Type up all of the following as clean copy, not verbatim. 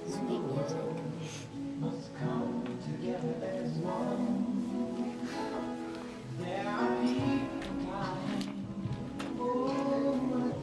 Sweet music. Must come together as one. There are people dying. Oh,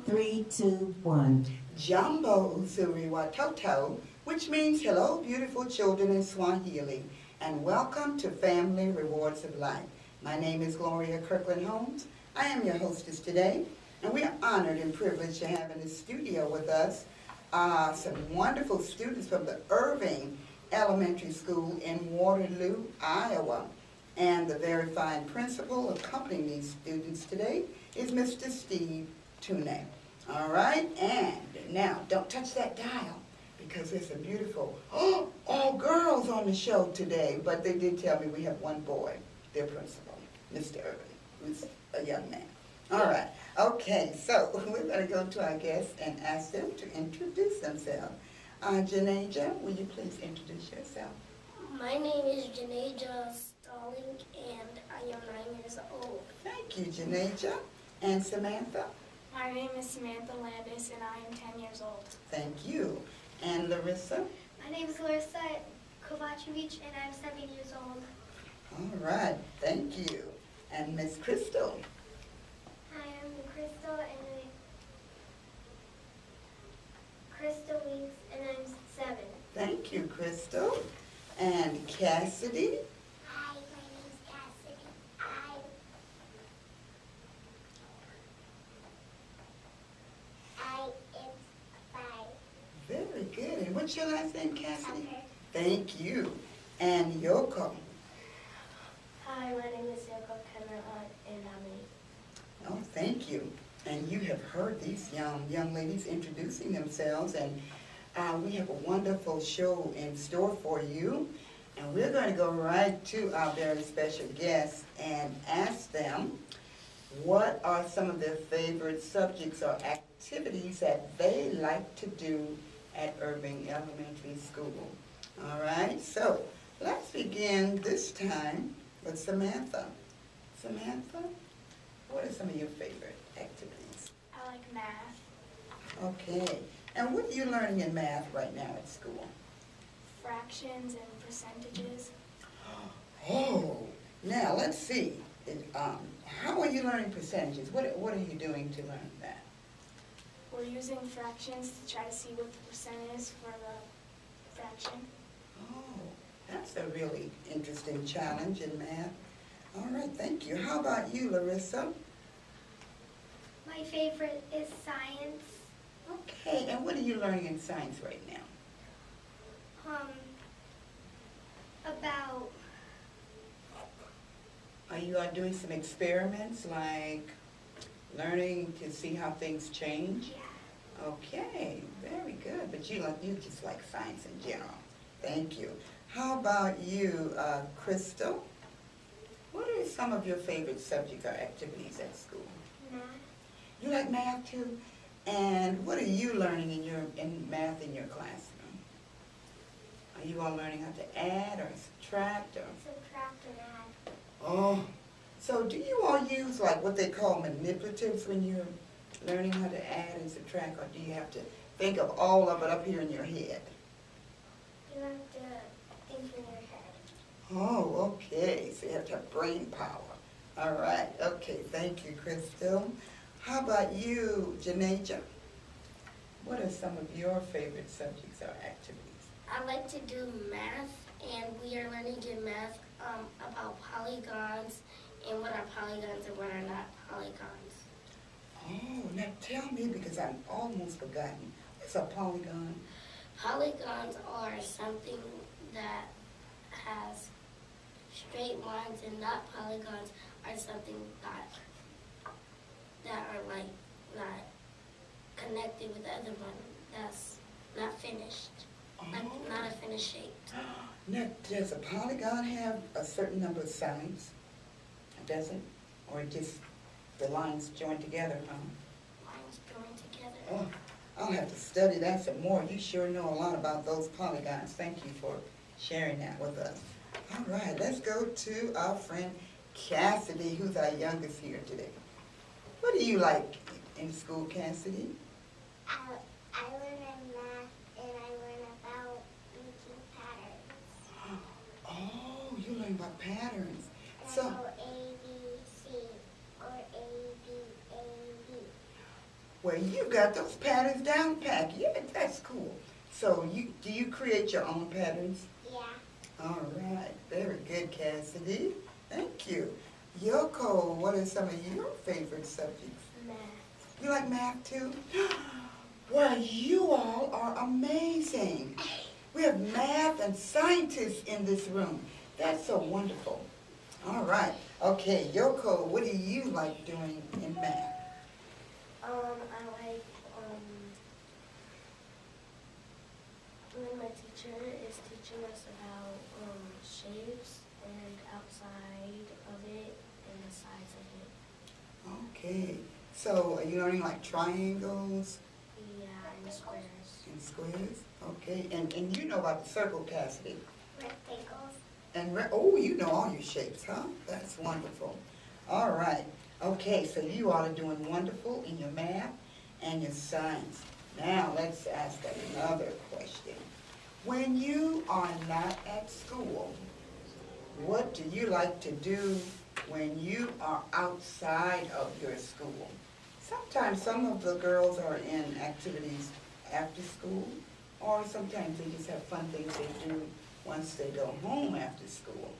3, 2, 1. Jambo Uzuri Watoto, which means hello, beautiful children in Swahili, and welcome to Family Rewards of Life. My name is Gloria Kirkland Holmes. I am your hostess today, and we are honored and privileged to have in the studio with us some wonderful students from the Irving Elementary School in Waterloo, Iowa. And the very fine principal accompanying these students today is Mr. Steve Tune. All right, and now don't touch that dial because there's some beautiful, all girls on the show today, but they did tell me we have one boy, their principal, Mr. Irving, who's a young man. All right, okay, so we're going to go to our guests and ask them to introduce themselves. Janaja, will you please introduce yourself? My name is Janaja Stalling, and I am 9 years old. Thank you, Janaja. And Samantha? My name is Samantha Landis, and I am 10 years old. Thank you. And Larissa? My name is Larissa Kovacevic, and I'm 7 years old. All right, thank you. And Miss Crystal? Hi, I'm Crystal, Crystal Weeks, and I'm 7. Thank you, Crystal. And Cassidy? Hi, my name is Cassidy. I am 5. Very good. And what's your last name, Cassidy? Okay. Thank you. And Yoko? Hi, my name is Yoko Kenner, and I'm 8. Oh, thank you. And you have heard these young ladies introducing themselves, and we have a wonderful show in store for you. And we're going to go right to our very special guests and ask them what are some of their favorite subjects or activities that they like to do at Irving Elementary School. All right, so let's begin this time with Samantha. Samantha, what are some of your favorite activities? I like math, Okay, and what are you learning in math right now at school? fractions, and percentages. Oh, now let's see. How are you learning percentages? What are you doing to learn that? We're using fractions to try to see what the percent is for the fraction. Oh, that's a really interesting challenge in math. All right, thank you. How about you, Larissa? My favorite is science. Okay, and what are you learning in science right now? About Are you doing some experiments like learning to see how things change? yeah. Okay, very good. But you just like science in general. Thank you. How about you, Crystal? What are some of your favorite subjects or activities at school? Math. You like math too? And what are you learning in math in your classroom? Are you all learning how to add or subtract or? Subtract and add. Oh, so do you all use like what they call manipulatives when you're learning how to add and subtract, or do you have to think of all of it up here in your head? You have to think in your head. Oh, okay, so you have to have brain power. All right, okay, thank you, Crystal. How about you, Janaja? What are some of your favorite subjects or activities? I like to do math, and we are learning in math about polygons and what are polygons and what are not polygons. Oh, now tell me because I've almost forgotten. What's a polygon? Polygons are something that has straight lines, and not polygons are something that are like not connected with the other one. That's not finished. Like not a finished shape. Now, does a polygon have a certain number of sides? Does it? Or just the lines join together, huh? Lines joined together. Oh, I'll have to study that some more. You sure know a lot about those polygons. Thank you for sharing that with us. All right, let's go to our friend Cassidy, who's our youngest here today. What do you like in school, Cassidy? I learn in math and I learn about making patterns. Oh, you learn about patterns. And So, I know A, B, C, or A, B, A, B. well, you got those patterns down pat. Yeah, that's cool. So, do you create your own patterns? Yeah. All right, very good, Cassidy. Thank you. Yoko, what are some of your favorite subjects? Math. You like math too? Well, you all are amazing. We have math and scientists in this room. That's so wonderful. All right. Okay, Yoko, what do you like doing in math? I like when my teacher is teaching us about shapes and outside of it and the sides of it. Okay. So, are you learning like triangles Yeah, and squares. and squares? Okay. And you know about the circle, Cassidy. Rectangles. And, oh, you know all your shapes, huh? That's wonderful. All right. Okay, so you all are doing wonderful in your math and your science. Now, let's ask another question. When you are not at school, what do you like to do when you are outside of your school? Sometimes some of the girls are in activities after school, or sometimes they just have fun things they do once they go home after school.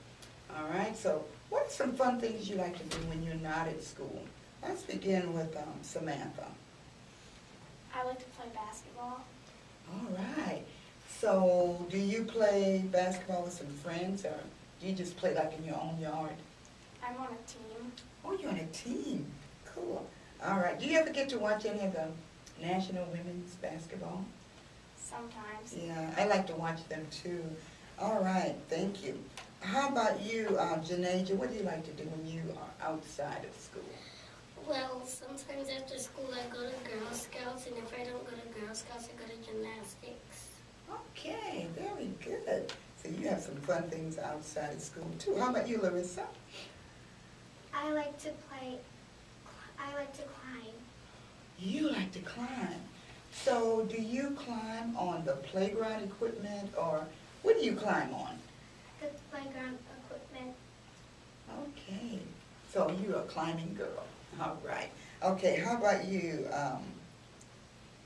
All right, so what are some fun things you like to do when you're not at school? Let's begin with Samantha. I like to play basketball. All right, so do you play basketball with some friends, or do you just play like in your own yard? I'm on a team. Oh, you're on a team. Cool. All right. Do you ever get to watch any of the National Women's Basketball? Sometimes. Yeah, I like to watch them too. All right. Thank you. How about you, Janaja? What do you like to do when you are outside of school? Well, sometimes after school I go to Girl Scouts, and if I don't go to Girl Scouts, I go to gymnastics. Okay, very good. So you have some fun things outside of school too. How about you, Larissa? I like to climb. You like to climb. So do you climb on the playground equipment, or what do you climb on? The playground equipment. Okay, so you're a climbing girl. All right. Okay, how about you?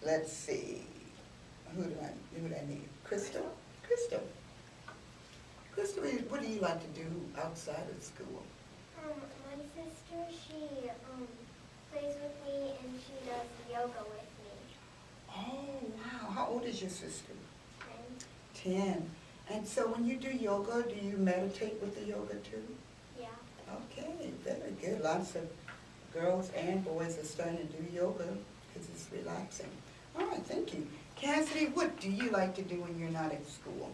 Let's see. Who do I need? Crystal? Crystal. Crystal, what do you like to do outside of school? My sister, she plays with me and she does yoga with me. Oh, wow. How old is your sister? And 10. And so when you do yoga, do you meditate with the yoga too? yeah. Okay, very good. Lots of girls and boys are starting to do yoga because it's relaxing. All right, thank you. Cassidy, what do you like to do when you're not at school?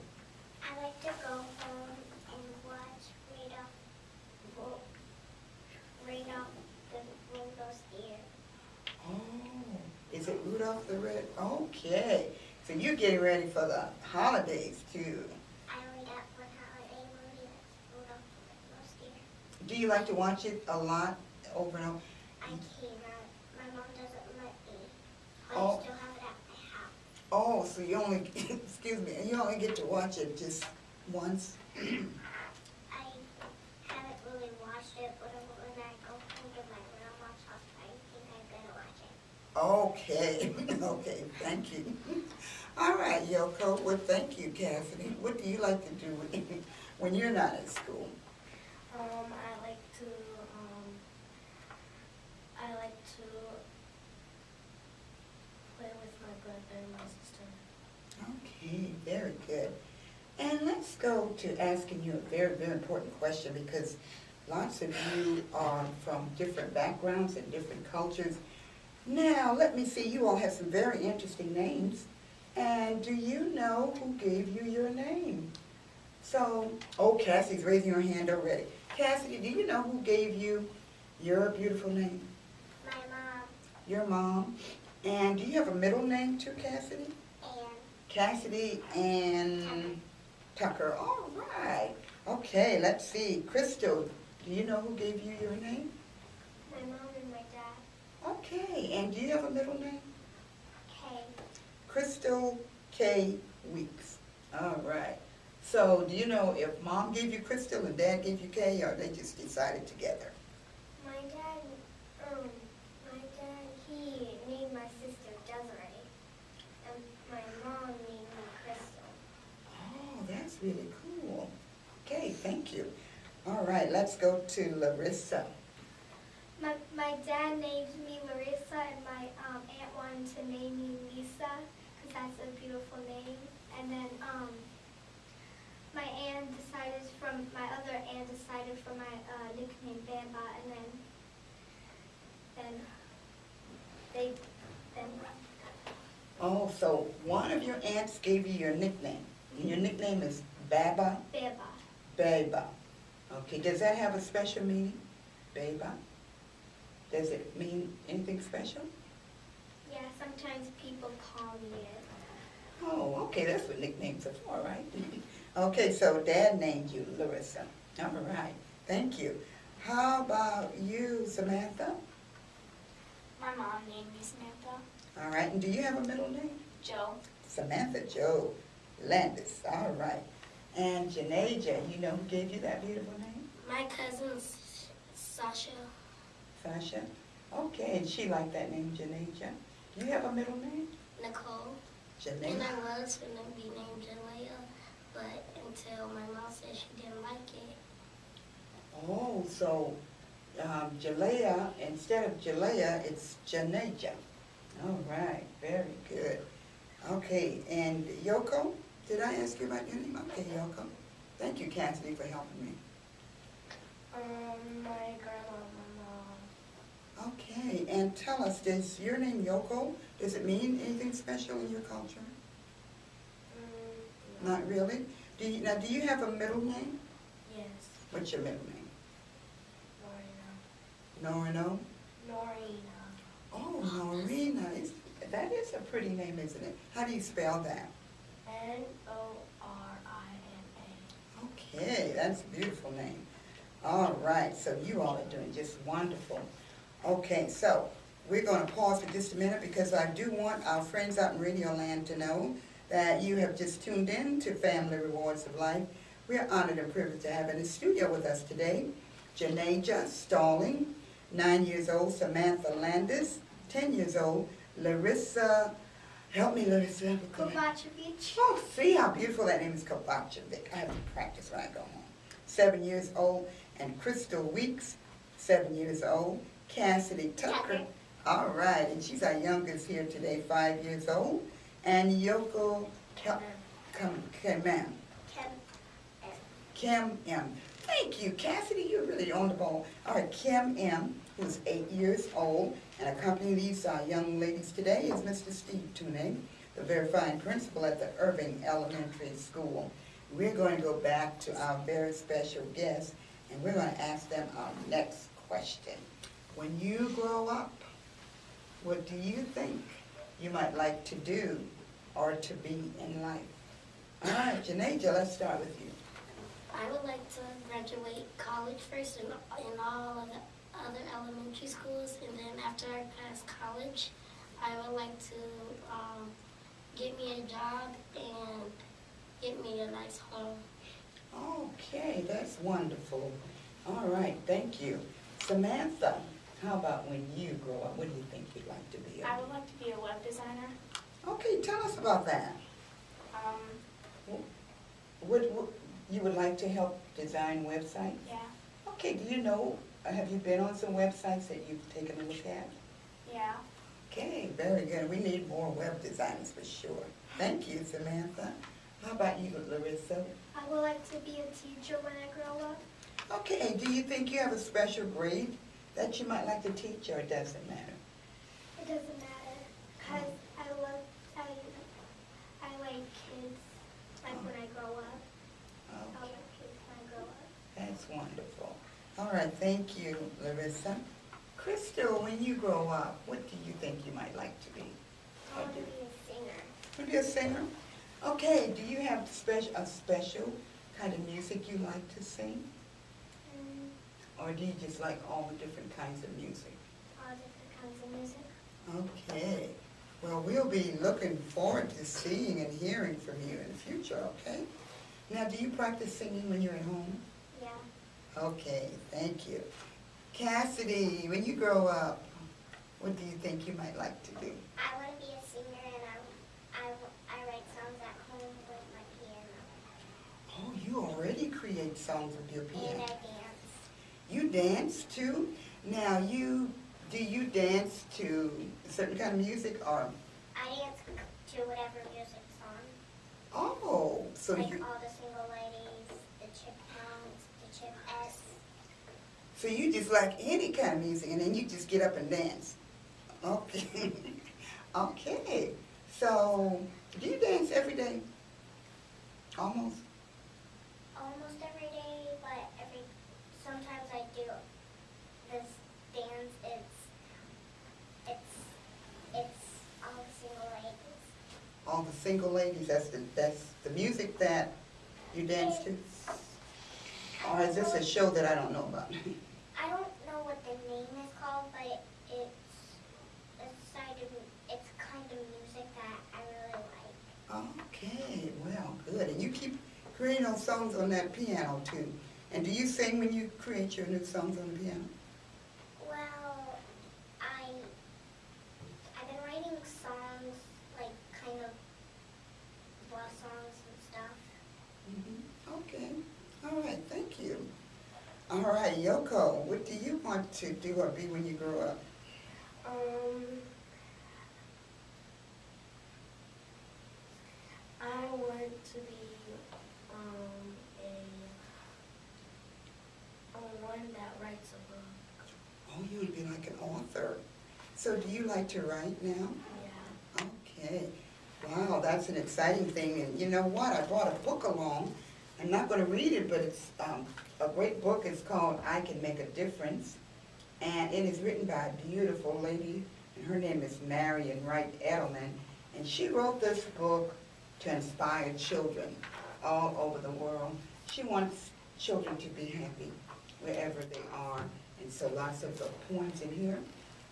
I like to go home and read off the Rudolph's ear. Oh, is it Rudolph the Red? Okay, so you're getting ready for the holidays too. I read out one holiday movie that's Rudolph the Red-Nosed Deer. Do you like to watch it a lot over and over? I cannot. My mom doesn't let me. I Oh. still have it at my house. Oh, so you only, excuse me, you only get to watch it just once? I haven't really watched it, but when I go home to my grandma's house, I think I'm gonna watch it. Okay, okay, thank you. All right, Yoko, well, thank you, Cassidy. What do you like to do when you're not at school? I like to play with my brother and my sister. Okay, very good. And let's go to asking you a very, very important question, because lots of you are from different backgrounds and different cultures. Now, let me see, you all have some very interesting names. And do you know who gave you your name? So, oh, Cassie's raising her hand already. Cassidy, do you know who gave you your beautiful name? My mom Your mom. And do you have a middle name too, Cassidy? and Cassidy and Tucker. All right. Okay, let's see. Crystal, do you know who gave you your name? my mom and my dad. and do you have a middle name? Okay. Crystal K. Weeks. All right. So do you know if mom gave you Crystal and dad gave you K, or they just decided together? My dad, he named my sister Desiree, and my mom named me Crystal. Oh, that's really cool. Okay, thank you. All right, let's go to Larissa. My dad named me Larissa, and my aunt wanted to name me Lisa because that's a beautiful name. And then my other aunt decided for my nickname Bamba, and then Oh, so one of your aunts gave you your nickname, and your nickname is Baba? Bamba. Baba. Okay, does that have a special meaning? Baba? Does it mean anything special? Yeah, sometimes people call me it. Oh, okay, that's what nicknames are for, right? Okay, so Dad named you Larissa. All right, thank you. How about you, Samantha? My mom named me Samantha. All right, and do you have a middle name? Joe. Samantha Joe Landis, all right. And Janaja, you know who gave you that beautiful name? My cousin's Sasha. Sasha? Okay, and she liked that name, Janaja. Do you have a middle name? Nicole. And Janaja. I was going to be named Jalea, but until my mom said she didn't like it. Oh, so Jalea, instead of Jalea, it's Janaja. All right, very good. Okay, and Yoko, did I ask you about your name? Okay, Yoko. Thank you, Cassidy, for helping me. My grandma, my mom. Okay, and tell us, does your name Yoko, does it mean anything special in your culture? Not really? Do you have a middle name? Yes. What's your middle name? Norina. Norino? Norina. Oh, Norina. That is a pretty name, isn't it? How do you spell that? Norina. Okay, that's a beautiful name. All right, so you all are doing just wonderful. Okay, so we're going to pause for just a minute because I do want our friends out in Radio Land to know that you have just tuned in to Family Rewards of Life. We are honored and privileged to have in the studio with us today Janaja Stalling, 9 years old, Samantha Landis, 10 years old, Larissa, help me Larissa. Kovacevic. Oh, see how beautiful that name is, Kovacevic. I have to practice when I go home. 7 years old, and Crystal Weeks, 7 years old. Cassidy Tucker, all right, and she's our youngest here today, 5 years old. And Yoko ma'am. Kim M. Thank you, Cassidy, you're really on the ball. All right, Kim M., who's 8 years old, and accompanying these young ladies today is Mr. Steve Tune, the very fine principal at the Irving Elementary School. We're going to go back to our very special guests, and we're going to ask them our next question. When you grow up, what do you think you might like to do or to be in life? All right, Janaja, let's start with you. I would like to graduate college first in all of the other elementary schools, and then after I pass college, I would like to get me a job and get me a nice home. Okay, that's wonderful. All right, thank you. Samantha, how about when you grow up? What do you think you'd like to be? I would like to be a web designer. Okay, tell us about that. What you would like to help design websites? Yeah. Okay, do you know, have you been on some websites that you've taken a look at? Yeah. Okay, very good. We need more web designers for sure. Thank you, Samantha. How about you, Larissa? I would like to be a teacher when I grow up. Okay, do you think you have a special grade that you might like to teach, or it doesn't matter? It doesn't matter, because I like kids, like when I grow up. I Okay, like kids when I grow up. that's wonderful. All right, thank you, Larissa. Crystal, when you grow up, what do you think you might like to be? I want to be a singer. To be a singer? Okay, do you have a special kind of music you like to sing? Or do you just like all the different kinds of music? All different kinds of music. we'll be looking forward to seeing and hearing from you in the future, okay? Now, do you practice singing when you're at home? Yeah. Okay, thank you. Cassidy, when you grow up, what do you think you might like to do? I want to be a singer, and I write songs at home with my piano. Oh, you already create songs with your And piano. I dance. You dance too? Now, do you dance to a certain kind of music or? I dance to whatever music's on. Oh, so Like you, all the single ladies, the Chip Pounds, the Chip S. so you just like any kind of music and then you just get up and dance? Okay. Okay. So, do you dance every day? Almost? Almost every day, but sometimes I do this dance. It's all the single ladies. All the single ladies, that's the music that you dance to? Or is this a show that I don't know about? I don't know what the name is called, but it's kind of music that I really like. Okay, well, good. And you keep creating those songs on that piano too. And do you sing when you create your new songs on the piano? Well, I've been writing songs, like kind of love songs and stuff. Okay. All right, thank you. All right, Yoko, what do you want to do or be when you grow up? I want to be one that writes a book. Oh, you would be like an author. So do you like to write now? Yeah. Okay. Wow, that's an exciting thing. And you know what? I brought a book along. I'm not going to read it, but it's a great book. It's called I Can Make a Difference. And it is written by a beautiful lady, and her name is Marion Wright Edelman. And she wrote this book to inspire children all over the world. She wants children to be happy wherever they are. And so lots of the poems in here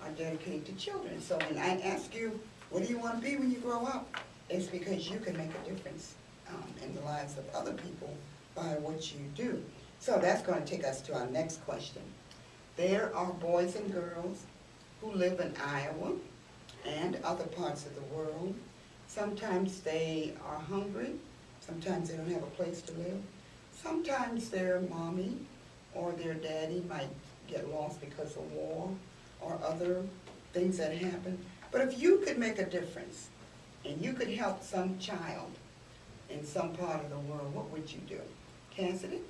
are dedicated to children. So when I ask you, what do you want to be when you grow up? It's because you can make a difference in the lives of other people by what you do. So that's going to take us to our next question. There are boys and girls who live in Iowa and other parts of the world. Sometimes they are hungry. Sometimes they don't have a place to live. Sometimes their mommy or their daddy might get lost because of war or other things that happen. But if you could make a difference and you could help some child in some part of the world, what would you do? Cassidy?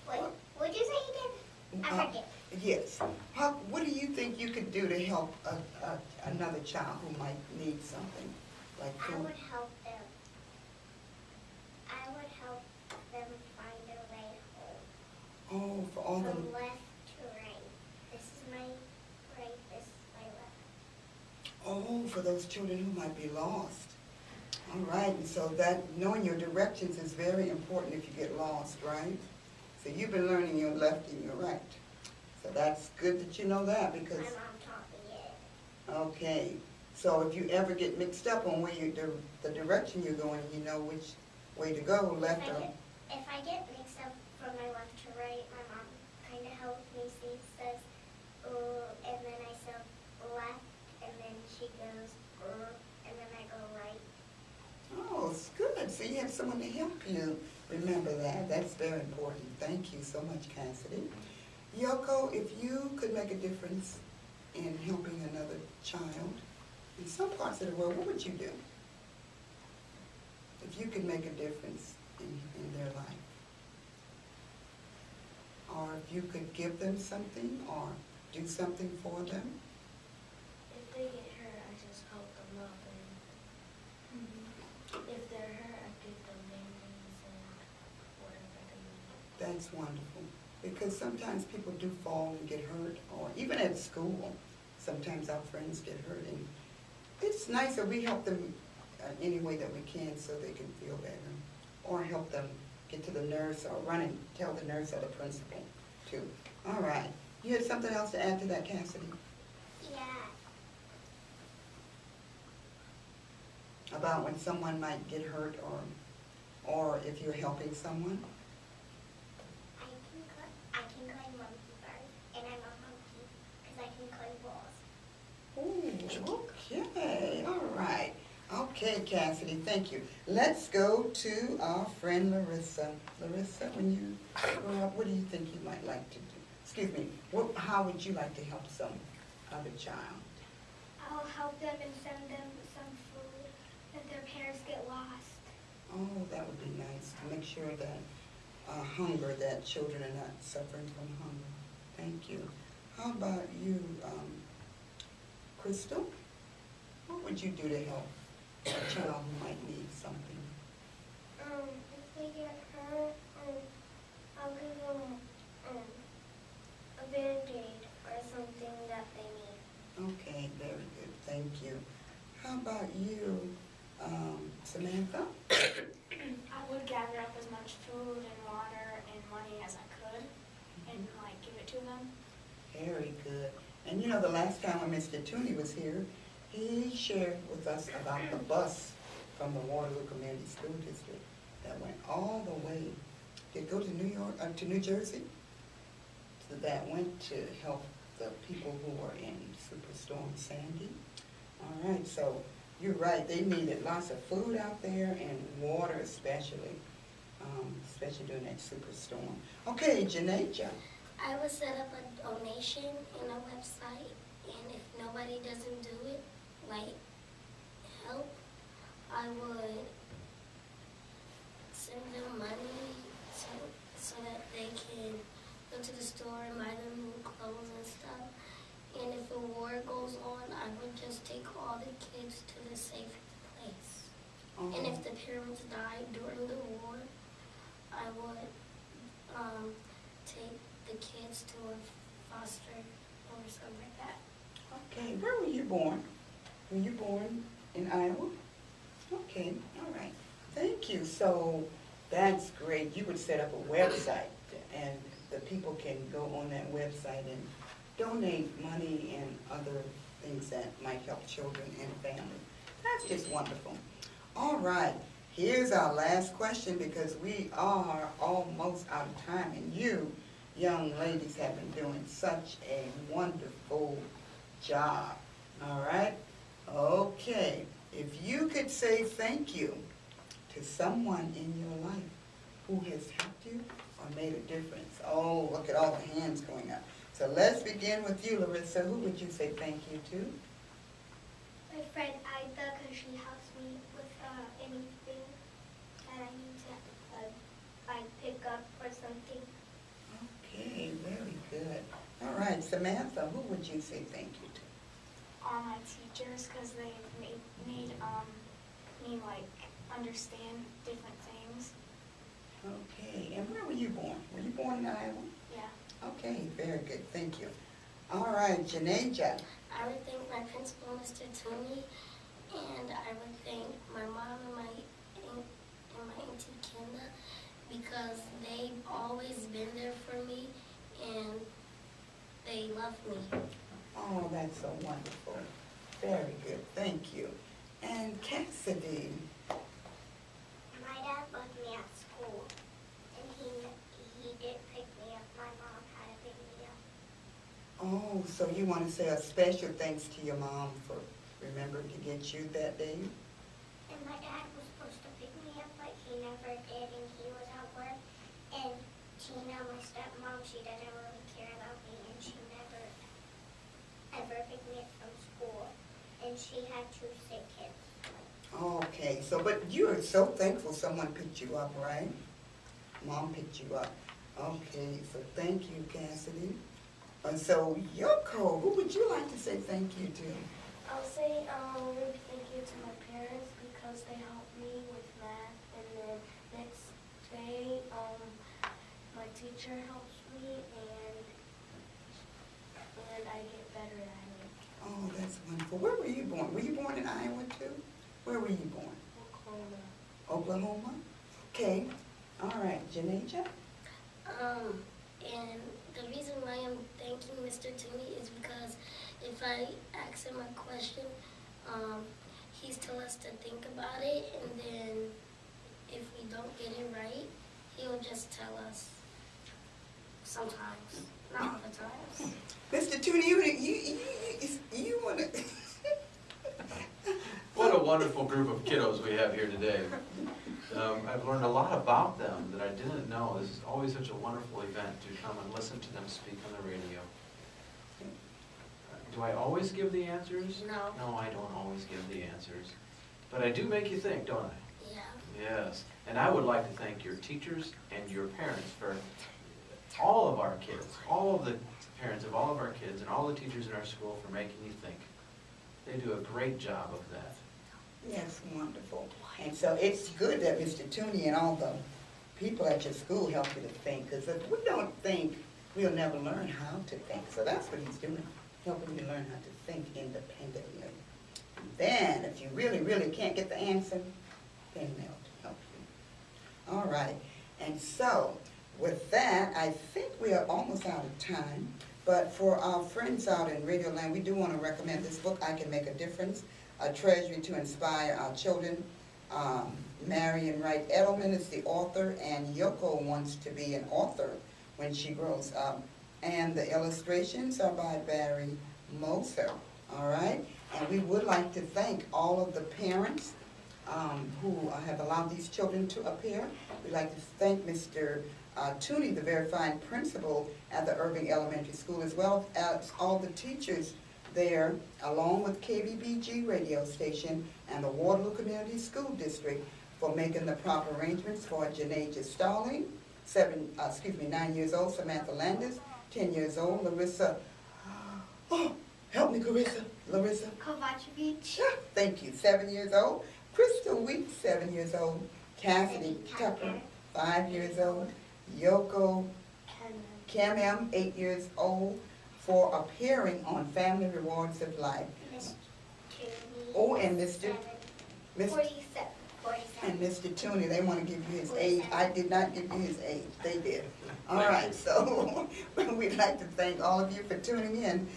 What'd you say again? I forget. Yes. What do you think you could do to help another child who might need something like I food? would help them. I would help them find their way home. Oh, for all the... From left to right. This is my right, this is my left. Oh, for those children who might be lost. All right, and so that knowing your directions is very important if you get lost, right? So you've been learning your left and your right. So that's good that you know that because... My mom taught me it. Okay, so if you ever get mixed up on where you the direction you're going, you know which way to go, left or... If I get mixed up from my left to right, my mom kind of helps me see, says, and then I say left, and then she goes, and then I go right. Oh, it's good. So you have someone to help you remember that. That's very important. Thank you so much, Cassidy. Yoko, if you could make a difference in helping another child in some parts of the world, what would you do? If you could make a difference in their life. Or if you could give them something or do something for them. If they get hurt, I just help them up, and if they're hurt, I give them bandages and whatever they need. That's wonderful. Because sometimes people do fall and get hurt, or even at school, sometimes our friends get hurt. And it's nice that we help them any way that we can so they can feel better. Or help them get to the nurse or run and tell the nurse or the principal too. All right. You had something else to add to that, Cassidy? Yeah. About when someone might get hurt or if you're helping someone? I can climb monkey bars, and I'm a monkey because I can climb walls. Ooh, okay, all right. Okay, Cassidy, thank you. Let's go to our friend Larissa. Larissa, when you grow up, what do you think you might like to do? Excuse me, how would you like to help some other child? I'll help them and send them some food if their parents get lost. Oh, that would be nice, to make sure that that children are not suffering from hunger. Thank you. How about you, Crystal? What would you do to help a child who might need something? If they get hurt, I'll give them a Band-Aid or something that they need. Okay, very good, thank you. How about you, Samantha? I would gather up as much food and water and money as I could and like give it to them. Very good. And you know, the last time when Mr. Tooney was here, he shared with us about the bus from the Waterloo Community School District that went all the way, did it go to to New Jersey? So that went to help the people who were in Superstorm Sandy. All right, so you're right, they needed lots of food out there and water especially during that superstorm. Okay, Janaja. I would set up a donation in a website, and if nobody doesn't do it, like help, I would send them money so that they can go to the store and buy them new clothes and stuff. And if a war goes on, I would just take all the kids to the safe place. And if the parents died during the war, I would take the kids to a foster or something like that. Okay, where were you born? Were you born in Iowa? Okay, all right. Thank you. So that's great. You would set up a website and the people can go on that website and donate money and other things that might help children and families. That's just wonderful. All right, here's our last question because we are almost out of time and you young ladies have been doing such a wonderful job. All right? Okay, if you could say thank you to someone in your life who has helped you or made a difference. Oh, look at all the hands going up. So let's begin with you, Larissa. Who would you say thank you to? My friend Ida, because she helps me with anything that I need to like pick up or something. Okay, very good. All right, Samantha, who would you say thank you to? All my teachers, because they made me like understand different things. Okay, and where were you born? Were you born in Iowa? Yeah. Okay, very good, thank you. All right, Janaja. I would thank my principal, Mr. Toomey, and I would thank my mom and my auntie Kenda because they've always been there for me and they love me. Oh, that's so wonderful. Very good, thank you. And Cassidy. My dad left me at school, and he did pick me up. My mom had to pick me up. Oh, so you want to say a special thanks to your mom for remembering to get you that day? And my dad was supposed to pick me up, but he never did, and he was at work. And Tina, my stepmom, she didn't really care about me, and she never ever picked me up from school. And she had 2 sick kids. Okay, so but you are so thankful someone picked you up, right? Mom picked you up. Okay, so thank you, Cassidy. And so Yoko, who would you like to say thank you to? I'll say thank you to my parents because they helped me with math, and then next day my teacher helps me and I get better at it. Oh, that's wonderful. Where were you born? Were you born in Iowa too? Where were you born? Oklahoma. Oklahoma? Okay. All right, Janaja? In The reason why I'm thanking Mr. Toomey is because if I ask him a question, he's tell us to think about it, and then if we don't get it right, he'll just tell us. Sometimes, not all the times. Mr. Tooney, you want to... What a wonderful group of kiddos we have here today. I've learned a lot about them that I didn't know. This is always such a wonderful event to come and listen to them speak on the radio. Do I always give the answers? No. No, I don't always give the answers. But I do make you think, don't I? Yeah. Yes. And I would like to thank your teachers and your parents for all of our kids, all of the parents of all of our kids and all the teachers in our school for making you think. They do a great job of that. Yes, wonderful. And so it's good that Mr. Tooney and all the people at your school help you to think, because if we don't think, we'll never learn how to think. So that's what he's doing, helping you learn how to think independently. Then, if you really, really can't get the answer, then they'll help you. All right. And so, with that, I think we are almost out of time. But for our friends out in Radio Land, we do want to recommend this book, I Can Make a Difference, A Treasury to Inspire Our Children. Marion Wright Edelman is the author, and Yoko wants to be an author when she grows up. And the illustrations are by Barry Moser, all right? And we would like to thank all of the parents who have allowed these children to appear. We'd like to thank Mr. Tooney, the very fine principal at the Irving Elementary School, as well as all the teachers there, along with KBBG radio station and the Waterloo Community School District, for making the proper arrangements for Janae Stalling, 9 years old, Samantha Landis, 10 years old, Larissa, oh, help me, Larissa. Kovacevic. Thank you, 7 years old, Crystal Weeks, 7 years old, Cassidy Tucker, 5 years old, Yoko Cam M, 8 years old, for appearing on Family Rewards of Life. Mr. Toomey. Oh, and Mr. 47. And Mr. Tooney, they want to give you his age. I did not give you his age. They did. All right, so we'd like to thank all of you for tuning in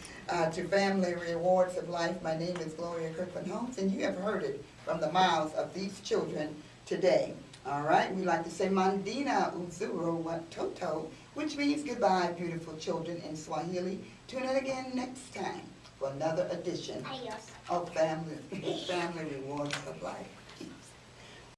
to Family Rewards of Life. My name is Gloria Kirkland Holmes, and you have heard it from the mouths of these children today. All right, we'd like to say Mandina Uzuro Watoto, which means goodbye, beautiful children in Swahili. Tune in again next time for another edition Adios. of Family Rewards of Life.